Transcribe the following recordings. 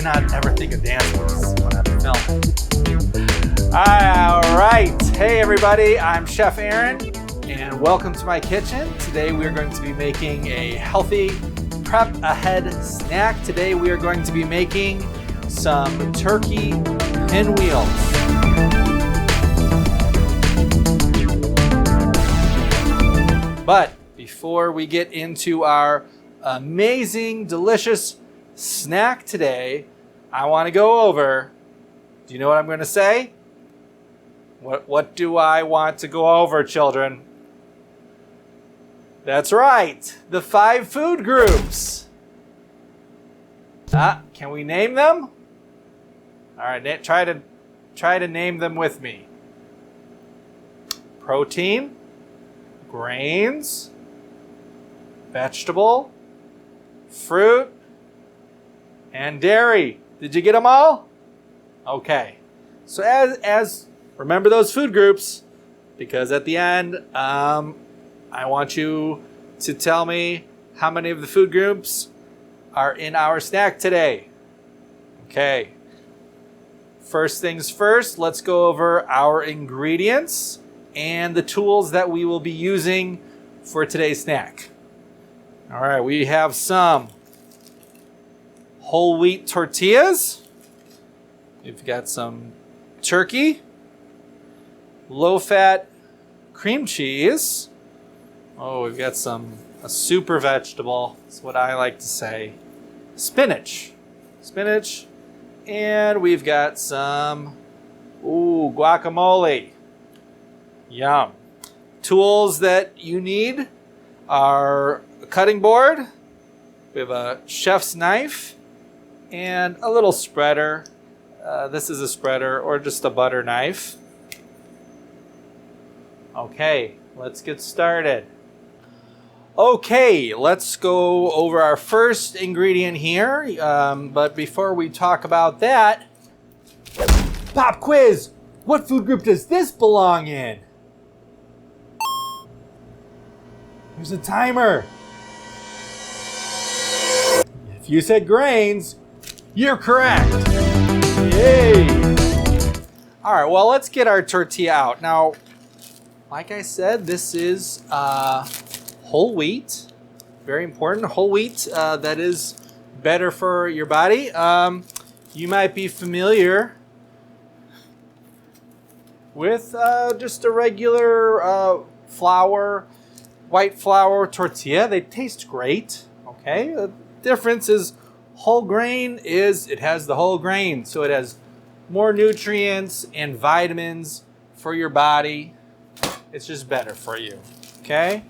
cannot ever think of dance moves when I'm filming. All right. Hey, everybody. I'm Chef Aaron, and welcome to my kitchen. Today, we are going to be making a healthy prep-ahead snack. Today, we are going to be making some turkey pinwheels. But before we get into our amazing, delicious snack today, I want to go over, do you know what I'm going to say? What do I want to go over, children? That's right, the 5 food groups. Can we name them? All right, try to name them with me. Protein, grains, vegetable, fruit, and dairy. Did you get them all? Okay. So as remember those food groups, because at the end, I want you to tell me how many of the food groups are in our snack today. Okay. First things first, let's go over our ingredients and the tools that we will be using for today's snack. All right, we have some whole wheat tortillas. We've got some turkey, low-fat cream cheese. Oh, we've got a super vegetable. That's what I like to say. Spinach. And we've got some, guacamole. Yum. Tools that you need are a cutting board. We have a chef's knife and a little spreader. This is a spreader or just a butter knife. Okay, let's get started. Okay, let's go over our first ingredient here. But before we talk about that, pop quiz. What food group does this belong in? Here's a timer. If you said grains, you're correct. Yay! All right, well, let's get our tortilla out. Now, like I said, this is whole wheat. Very important. Whole wheat that is better for your body. You might be familiar with just a regular flour, white flour tortilla. They taste great. Okay. The difference is whole grain it has the whole grain, so it has more nutrients and vitamins for your body. It's just better for you. Okay.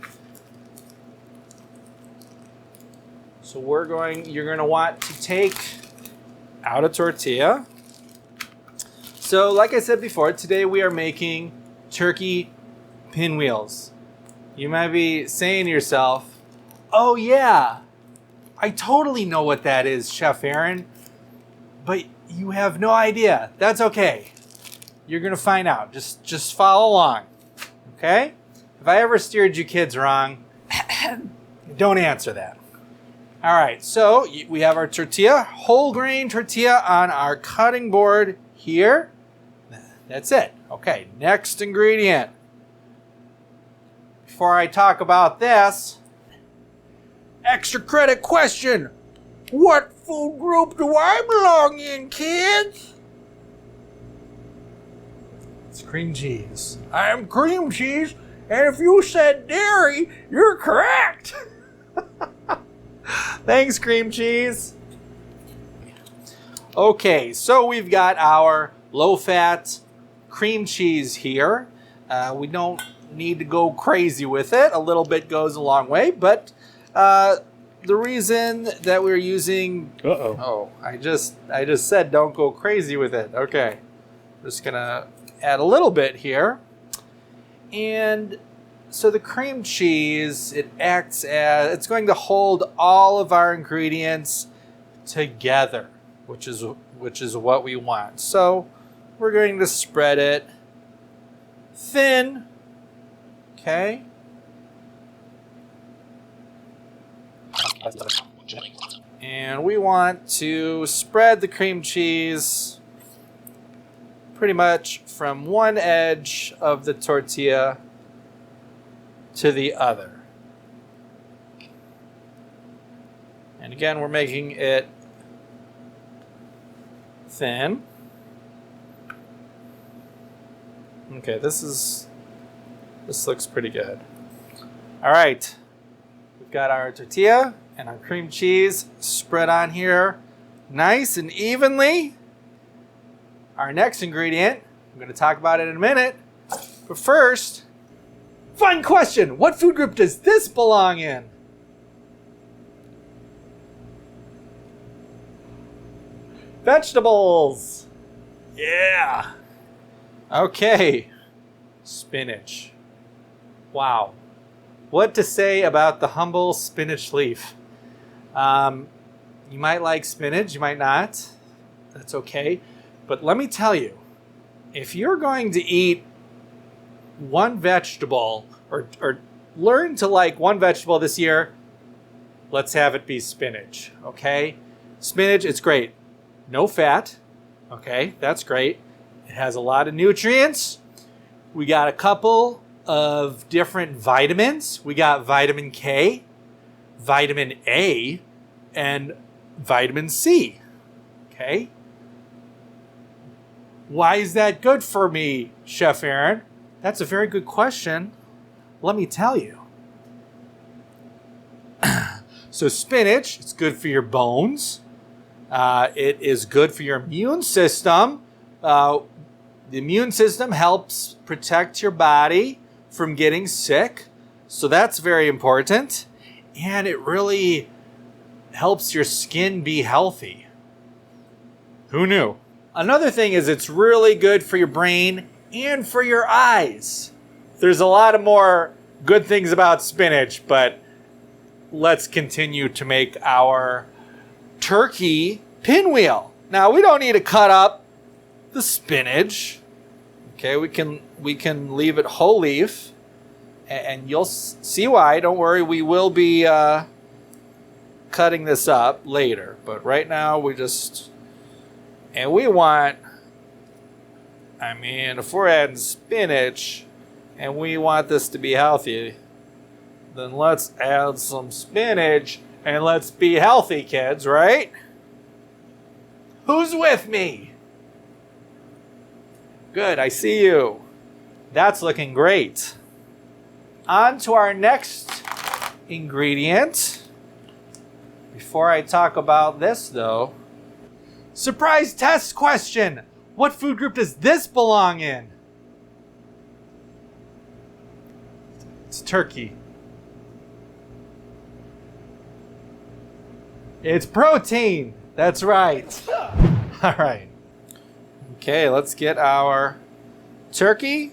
So you're going to want to take out a tortilla. So like I said before, today we are making turkey pinwheels. You might be saying to yourself, oh yeah, I totally know what that is, Chef Aaron, but you have no idea. That's okay. You're going to find out. Just follow along, okay? If I ever steered you kids wrong, don't answer that. All right, so we have our tortilla, whole grain tortilla on our cutting board here. That's it. Okay, next ingredient. Before I talk about this, extra credit question. What food group do I belong in, kids? It's cream cheese. I am cream cheese, and if you said dairy, you're correct. Thanks, cream cheese. Okay, so we've got our low-fat cream cheese here. We don't need to go crazy with it. A little bit goes a long way, but the reason that we're using... I just said don't go crazy with it. Okay, just gonna add a little bit here. And so the cream cheese, it's going to hold all of our ingredients together, which is what we want. So we're going to spread it thin, okay? And we want to spread the cream cheese pretty much from one edge of the tortilla to the other. And again, we're making it thin. Okay, this looks pretty good. All right, we've got our tortilla and our cream cheese spread on here nice and evenly. Our next ingredient, I'm going to talk about it in a minute. But first, fun question. What food group does this belong in? Vegetables. Yeah. Okay. Spinach. Wow. What to say about the humble spinach leaf? You might like spinach, you might not. That's okay. But let me tell you, if you're going to eat one vegetable or learn to like one vegetable this year, let's have it be spinach, okay? Spinach, it's great. No fat, okay? That's great. It has a lot of nutrients. We got a couple of different vitamins. We got vitamin K, vitamin A, and vitamin C, okay? Why is that good for me, Chef Aaron? That's a very good question. Let me tell you. So spinach, it's good for your bones. It is good for your immune system. The immune system helps protect your body from getting sick. So that's very important. And it really helps your skin be healthy. Who knew? Another thing is it's really good for your brain and for your eyes. There's a lot of more good things about spinach, but let's continue to make our turkey pinwheel. Now, we don't need to cut up the spinach. Okay, we can leave it whole leaf, and you'll see why. Don't worry, we will be cutting this up later. But right now, and we want, if we're adding spinach and we want this to be healthy, then let's add some spinach and let's be healthy, kids, right? Who's with me? Good, I see you. That's looking great. On to our next ingredient. Before I talk about this, though, surprise test question. What food group does this belong in? It's turkey. It's protein. That's right. All right. Okay, let's get our turkey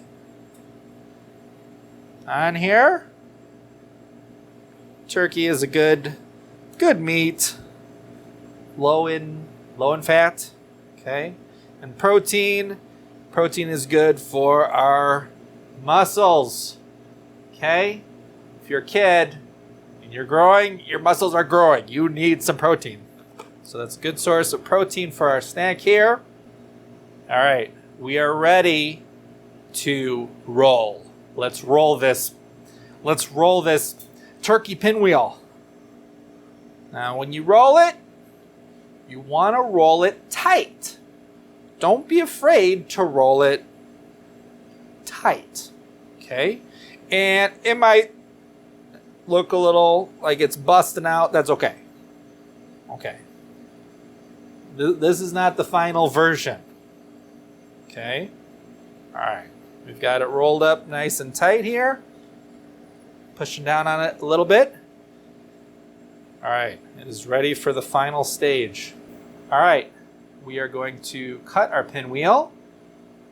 on here. Turkey is a good meat. Low in fat. Okay. And protein is good for our muscles. Okay? If you're a kid and you're growing, your muscles are growing. You need some protein. So that's a good source of protein for our snack here. All right, we are ready to roll. Let's roll this turkey pinwheel. Now, when you roll it, you want to roll it tight. Don't be afraid to roll it tight, okay? And it might look a little like it's busting out. That's okay. Okay. This is not the final version. Okay. All right. We've got it rolled up nice and tight here. Pushing down on it a little bit. All right. It is ready for the final stage. All right. We are going to cut our pinwheel.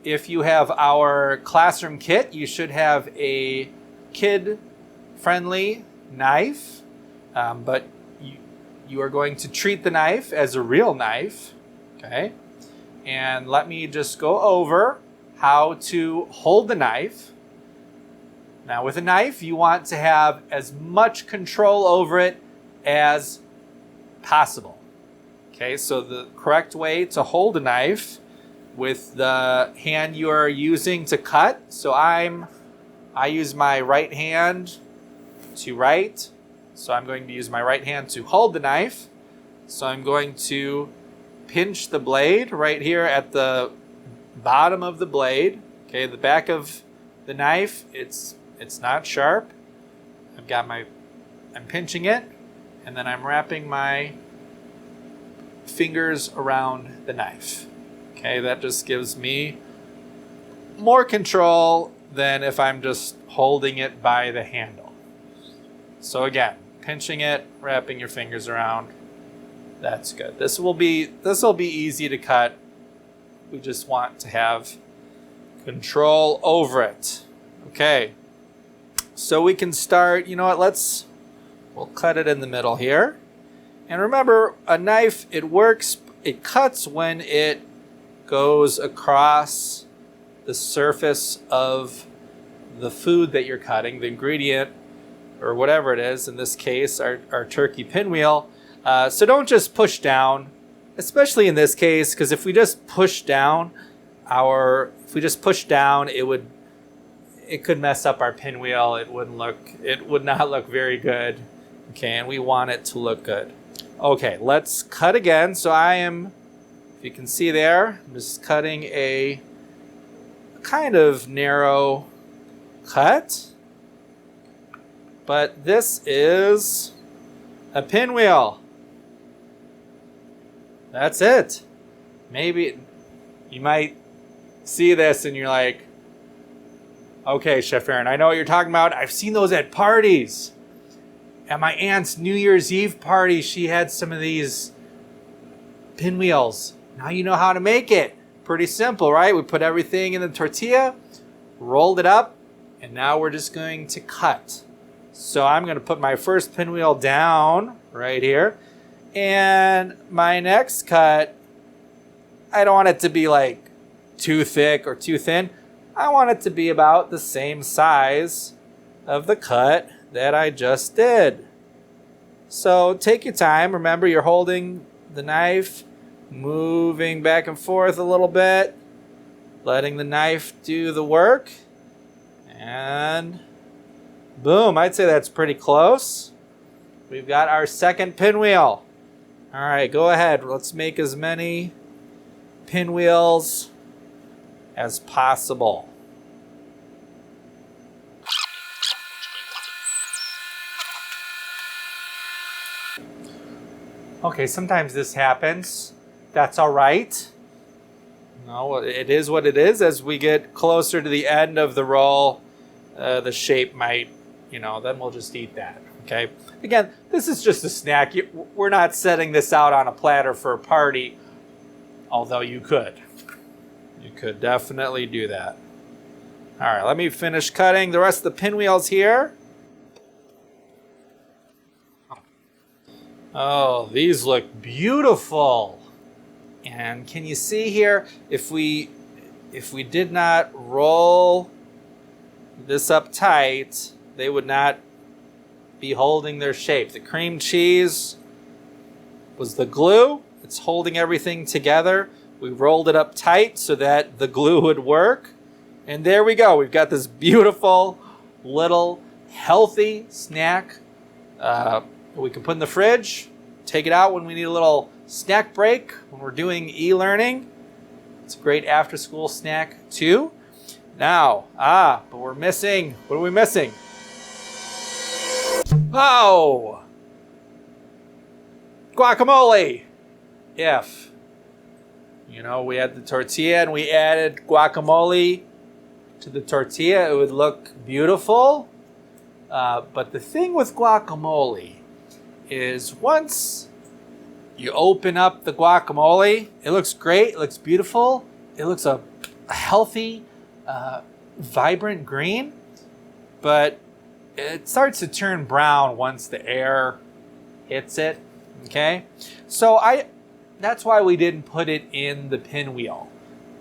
If you have our classroom kit, you should have a kid-friendly knife, but you are going to treat the knife as a real knife, okay? And let me just go over how to hold the knife. Now, with a knife, you want to have as much control over it as possible. Okay, so the correct way to hold a knife with the hand you are using to cut. So I use my right hand to write. So I'm going to use my right hand to hold the knife. So I'm going to pinch the blade right here at the bottom of the blade. Okay, the back of the knife, it's not sharp. I'm pinching it, and then I'm wrapping my fingers around the knife. Okay, that just gives me more control than if I'm just holding it by the handle. So again, pinching it, wrapping your fingers around. That's good. This will be easy to cut. We just want to have control over it. Okay. So we can start, you know what, we'll cut it in the middle here. And remember, a knife, it cuts when it goes across the surface of the food that you're cutting, the ingredient, or whatever it is, in this case, our turkey pinwheel. So don't just push down, especially in this case, because if we just push down, it could mess up our pinwheel. It would not look very good. Okay, and we want it to look good. Okay, let's cut again. So if you can see there, I'm just cutting a kind of narrow cut. But this is a pinwheel. That's it. Maybe you might see this and you're like, okay, Chef Aaron, I know what you're talking about. I've seen those at parties. At my aunt's New Year's Eve party, she had some of these pinwheels. Now you know how to make it. Pretty simple, right? We put everything in the tortilla, rolled it up, and now we're just going to cut. So I'm going to put my first pinwheel down right here. And my next cut, I don't want it to be like too thick or too thin. I want it to be about the same size of the cut that I just did. So take your time. Remember, you're holding the knife, moving back and forth a little bit, letting the knife do the work. And boom, I'd say that's pretty close. We've got our second pinwheel. All right, go ahead. Let's make as many pinwheels as possible. Okay, sometimes this happens. That's all right. No, it is what it is. As we get closer to the end of the roll, the shape might, then we'll just eat that. Okay. Again, this is just a snack. We're not setting this out on a platter for a party, although you could. You could definitely do that. All right, let me finish cutting the rest of the pinwheels here. Oh, these look beautiful. And can you see here, if we did not roll this up tight, they would not be holding their shape. The cream cheese was the glue. It's holding everything together. We rolled it up tight so that the glue would work. And there we go. We've got this beautiful little healthy snack. We can put in the fridge, take it out when we need a little snack break, when we're doing e-learning. It's a great after-school snack too. Now, but we're missing, what are we missing? Oh! Guacamole! If, we had the tortilla and we added guacamole to the tortilla, it would look beautiful. But the thing with guacamole is once you open up the guacamole, it looks great, it looks beautiful, it looks a healthy, vibrant green, but it starts to turn brown once the air hits it, okay? So that's why we didn't put it in the pinwheel.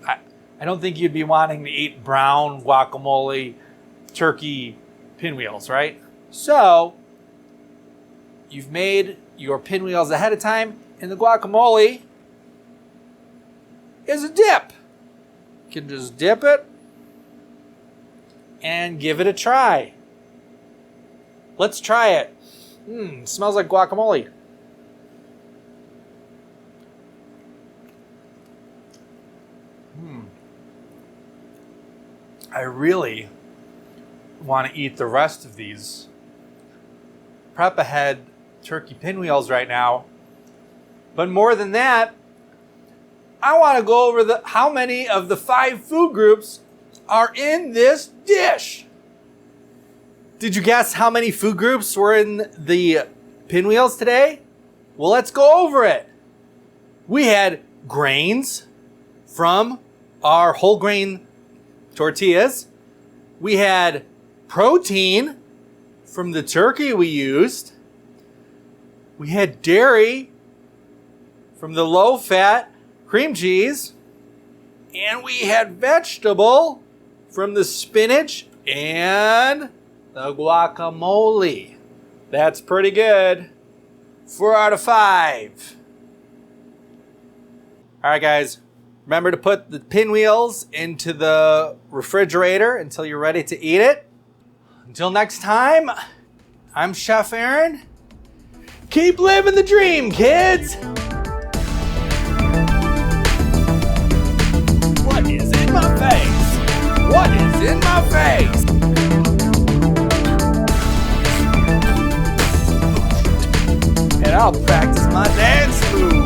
I don't think you'd be wanting to eat brown guacamole turkey pinwheels, right? So you've made your pinwheels ahead of time, and the guacamole is a dip. You can just dip it and give it a try. Let's try it. Smells like guacamole. I really want to eat the rest of these prep ahead turkey pinwheels right now. But more than that, I want to go over how many of the 5 food groups are in this dish. Did you guess how many food groups were in the pinwheels today? Well, let's go over it. We had grains from our whole grain tortillas. We had protein from the turkey we used. We had dairy from the low-fat cream cheese. And we had vegetable from the spinach and the guacamole. That's pretty good. 4 out of 5. All right, guys. Remember to put the pinwheels into the refrigerator until you're ready to eat it. Until next time, I'm Chef Aaron. Keep living the dream, kids! What is in my face? What is in my face? And I'll practice my dance moves.